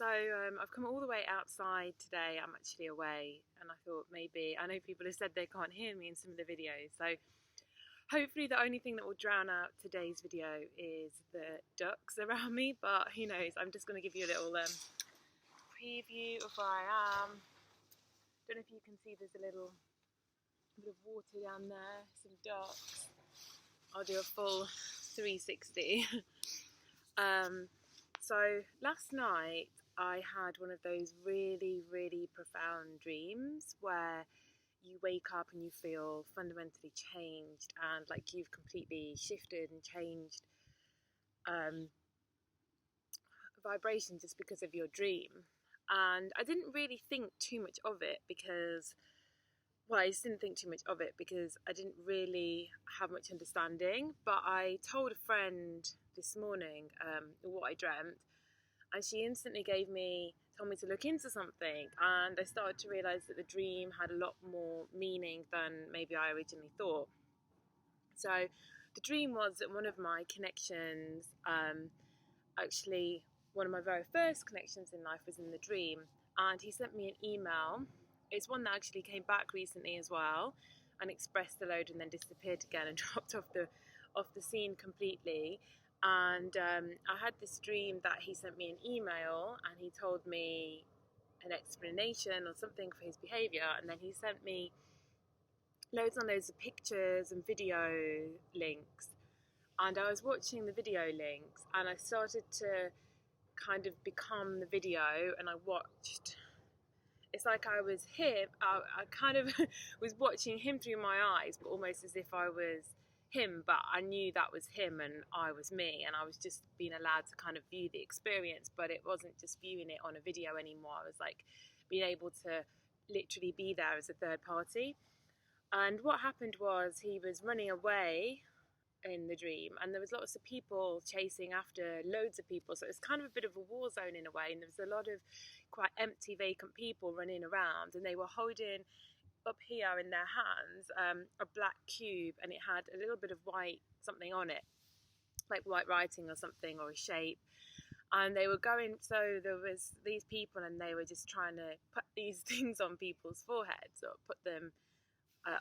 I've come all the way outside today. I'm actually away, and I thought maybe, I know people have said they can't hear me in some of the videos, so hopefully the only thing that will drown out today's video is the ducks around me, but who knows. I'm just going to give you a little preview of where I am. Don't know if you can see, there's a little bit of water down there, some ducks. I'll do a full 360. So last night I had one of those really, really profound dreams where you wake up and you feel fundamentally changed and like you've completely shifted and changed vibration just because of your dream. And I didn't really think too much of it because, well, I just didn't think too much of it because I didn't really have much understanding. But I told a friend this morning what I dreamt, and she instantly told me to look into something, and I started to realise that the dream had a lot more meaning than maybe I originally thought. So the dream was that one of my connections, actually one of my very first connections in life, was in the dream, and he sent me an email. It's one that actually came back recently as well and expressed a load and then disappeared again and dropped off the scene completely. And I had this dream that he sent me an email and he told me an explanation or something for his behaviour, and then he sent me loads and loads of pictures and video links, and I was watching the video links and I started to kind of become the video, and I watched. It's like I was him. I kind of was watching him through my eyes, but almost as if I was him, but I knew that was him and I was me, and I was just being allowed to kind of view the experience, but it wasn't just viewing it on a video anymore. I was like being able to literally be there as a third party. And what happened was he was running away in the dream, and there was lots of people chasing after loads of people, so it was kind of a bit of a war zone in a way, and there was a lot of quite empty, vacant people running around, and they were holding up here in their hands a black cube, and it had a little bit of white something on it, like white writing or something, or a shape. And they were going, so there was these people and they were just trying to put these things on people's foreheads, or put them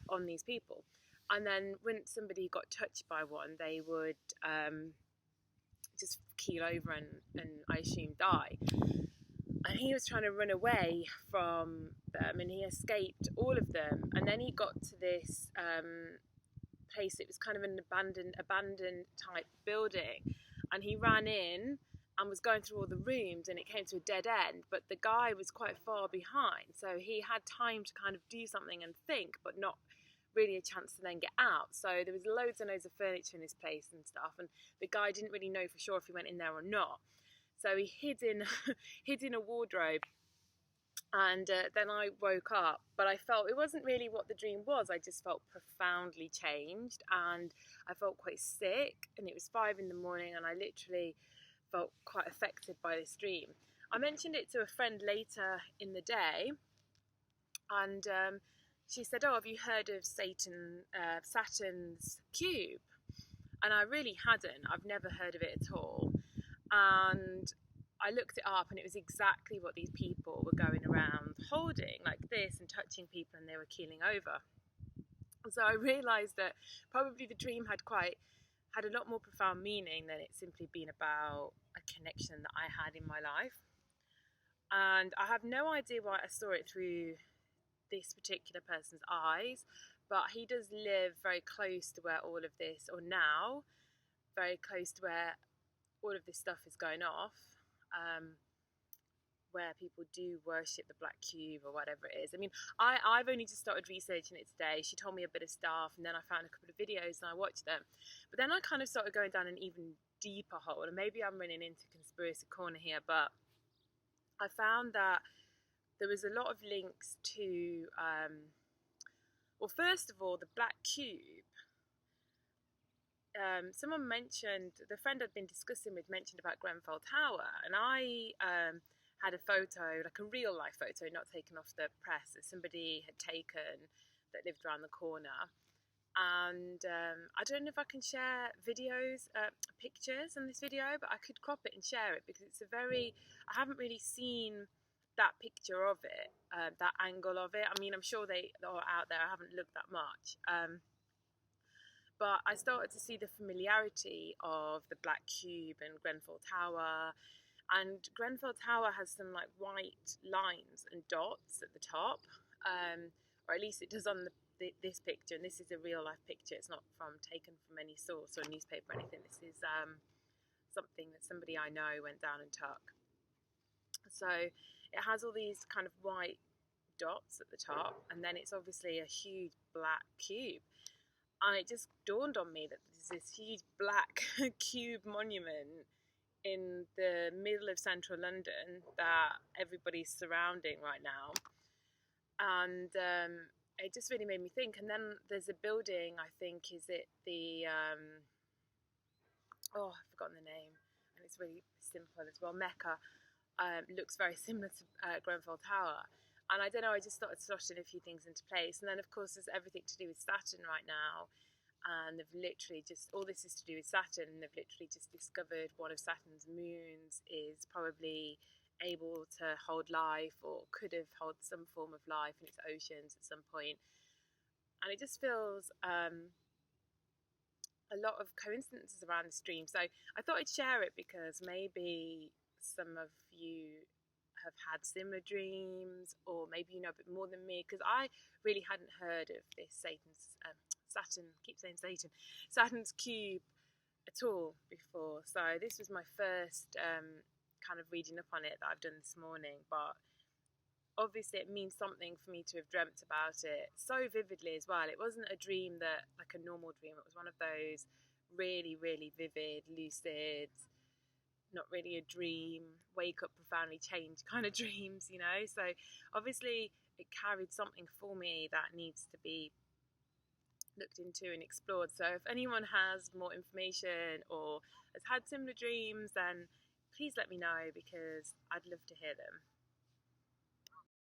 on these people. And then when somebody got touched by one, they would just keel over and I assume die. And he was trying to run away from them, and he escaped all of them. And then he got to this place. It was kind of an abandoned type building, and he ran in and was going through all the rooms, and it came to a dead end. But the guy was quite far behind, so he had time to kind of do something and think, but not really a chance to then get out. So there was loads and loads of furniture in his place and stuff, and the guy didn't really know for sure if he went in there or not. So he hid in a wardrobe, and then I woke up, but I felt it wasn't really what the dream was. I just felt profoundly changed, and I felt quite sick, and it was 5 in the morning, and I literally felt quite affected by this dream. I mentioned it to a friend later in the day, and she said, "Oh, have you heard of Saturn's cube?" And I really hadn't. I've never heard of it at all. And I looked it up, and it was exactly what these people were going around holding like this and touching people, and they were keeling over. So I realised that probably the dream had a lot more profound meaning than it simply being about a connection that I had in my life. And I have no idea why I saw it through this particular person's eyes, but he does live very close to where all of this, or now very close to where all of this stuff is going off, where people do worship the black cube or whatever it is. I mean, I've only just started researching it today. She told me a bit of stuff, and then I found a couple of videos and I watched them. But then I kind of started going down an even deeper hole, and maybe I'm running into conspiracy corner here, but I found that there was a lot of links to, well, first of all, the black cube. Someone mentioned, the friend I'd been discussing with mentioned about Grenfell Tower, and I had a photo, like a real life photo, not taken off the press, that somebody had taken that lived around the corner. And I don't know if I can share videos, pictures in this video, but I could crop it and share it because it's I haven't really seen that picture of it, that angle of it. I mean, I'm sure they are out there. I haven't looked that much. But I started to see the familiarity of the Black Cube and Grenfell Tower. And Grenfell Tower has some like white lines and dots at the top, or at least it does on this picture. And this is a real life picture. It's not taken from any source or newspaper or anything. This is something that somebody I know went down and took. So it has all these kind of white dots at the top, and then it's obviously a huge black cube. And it just dawned on me that there's this huge black cube monument in the middle of central London that everybody's surrounding right now. And it just really made me think. And then there's a building, I think, is it the, I've forgotten the name, and it's really simple as well, Mecca. Looks very similar to Grenfell Tower. And I don't know, I just started slotting a few things into place. And then, of course, there's everything to do with Saturn right now. And they've literally all this is to do with Saturn. And they've literally just discovered one of Saturn's moons is probably able to hold life, or could have held some form of life in its oceans at some point. And it just feels a lot of coincidences around this dream. So I thought I'd share it because maybe some of you have had similar dreams, or maybe you know a bit more than me, because I really hadn't heard of this Saturn's cube at all before. So this was my first kind of reading up on it that I've done this morning, but obviously it means something for me to have dreamt about it so vividly as well. It wasn't a dream like a normal dream. It was one of those really, really vivid, lucid, not really a dream, wake up profoundly changed kind of dreams, you know. So obviously it carried something for me that needs to be looked into and explored. So if anyone has more information or has had similar dreams, then please let me know, because I'd love to hear them.